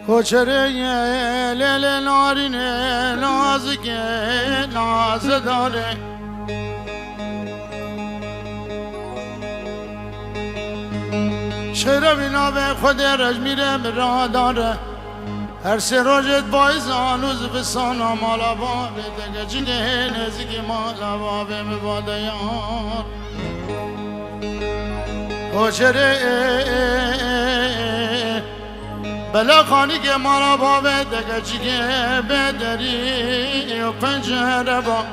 کوچره لیل نارینه نازکه ناز داره شهر بینا به خود رج میره برا داره هر سه روزت باعث آنوز بسانا مالا بابه دگه جنه نزدیک مالا بابه مباده یار کوچره بلا خانی که مالا بابه دگه چیگه بدری و پنجره با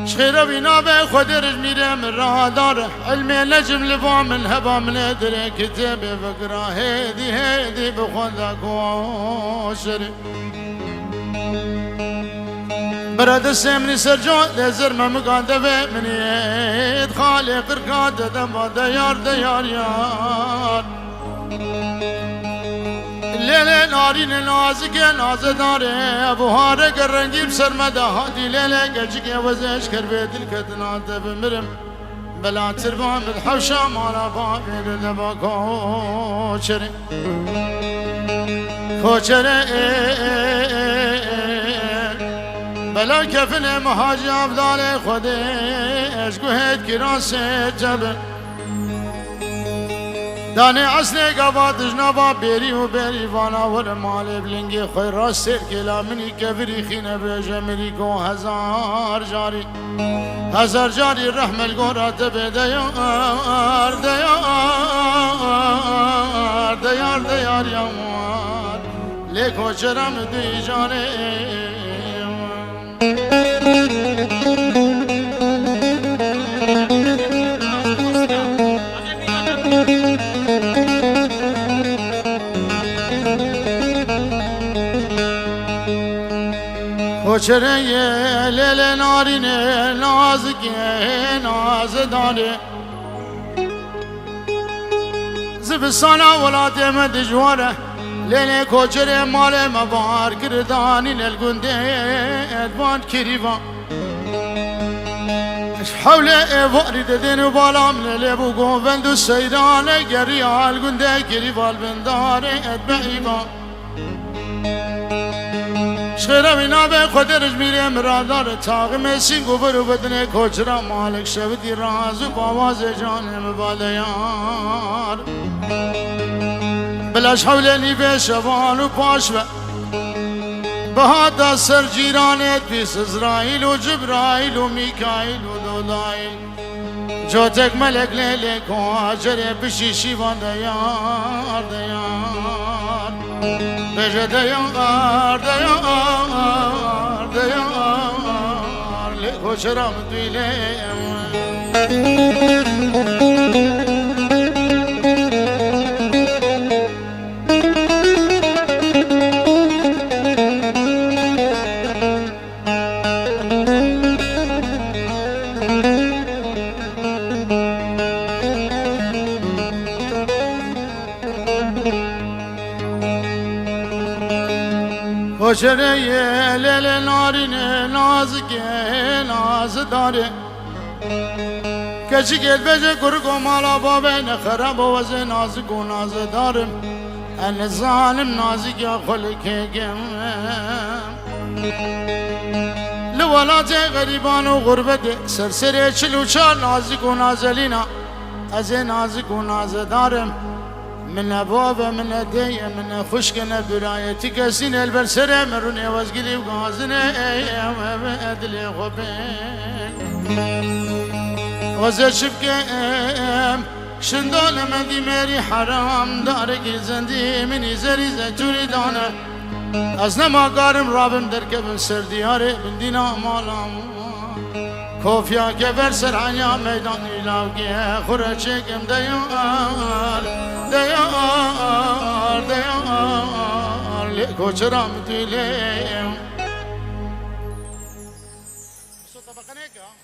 شخیره بینا به خود رج میره من راه داره علمی نجم لبا من هبا من ادره کتبه فکره هیدی هیدی بخونده کوشره برد سمنی سرجان لزر ممکانده به منید خالی قرقاده دم با دیار دیار یار لیله نارین نازکه ناز داره بهاره گرنگی بسرمده هادی لیله گچکه وزش کربه دل کتناته بمرم بلا تربان بالحوشا مالا بابی لدبا کوچره کوچره بلا کفن مهاجی افضال خودش گوهد کراسه جبه دانه اصل گواتش نبا بری و بری وانا ور مال بلنگی خوی راست سر کلا منی کبری خینه بیجه مری کو هزار جاری رحم الگورات به دیار یامار لیکو چرم دوی جانه کوچره لیل نارینه نازکه ناز داره زبستانا ولاتم دجواره لیل کوچره مال مبار کردانی نلگنده ادوان کریوان حول وارد دین بالام لیل بگو بندو سیرانه گریال گنده کریوال بنداره ادبعیوان شخیره بینا به خود رج میره مرادار تاق مسین گوبر و بدن کوچرا مالک شبدی رازو باواز جانم بالایار بلاش حول نیبه شوان و پاشوه بهادا سر جیرانت پیس ازرائیل و جبرائیل و میکائیل و دولائیل جوتک ملک لیلی کو آجره بشیشی وان دیار بجه دیار لیکو چرام دوی لیم کوچره لیل نارینه نازکه ناز داره کچی گل بجه کرگو مالا بابه نخره بوز نازک و ناز دارم ان ظالم نازک یا خلکه گم لولات غریبان و غربت سرسره چلوچار نازک و نازلینا از نازک و ناز دارم من بابا من دي من خشكنا برايتي كاسين البرسره مروني وازقلي وغازنا ايام ادلي غبين وزر شبكام شندول مندي ماري حرام دارك زندي مني زري زتوري دانا ازنا ما قارم رابم دركب سر دياري بندينا مالام کوفیا که بر سرانیا میدانی لاوگیه خوره چکم دیار لیکو چرام دیلیم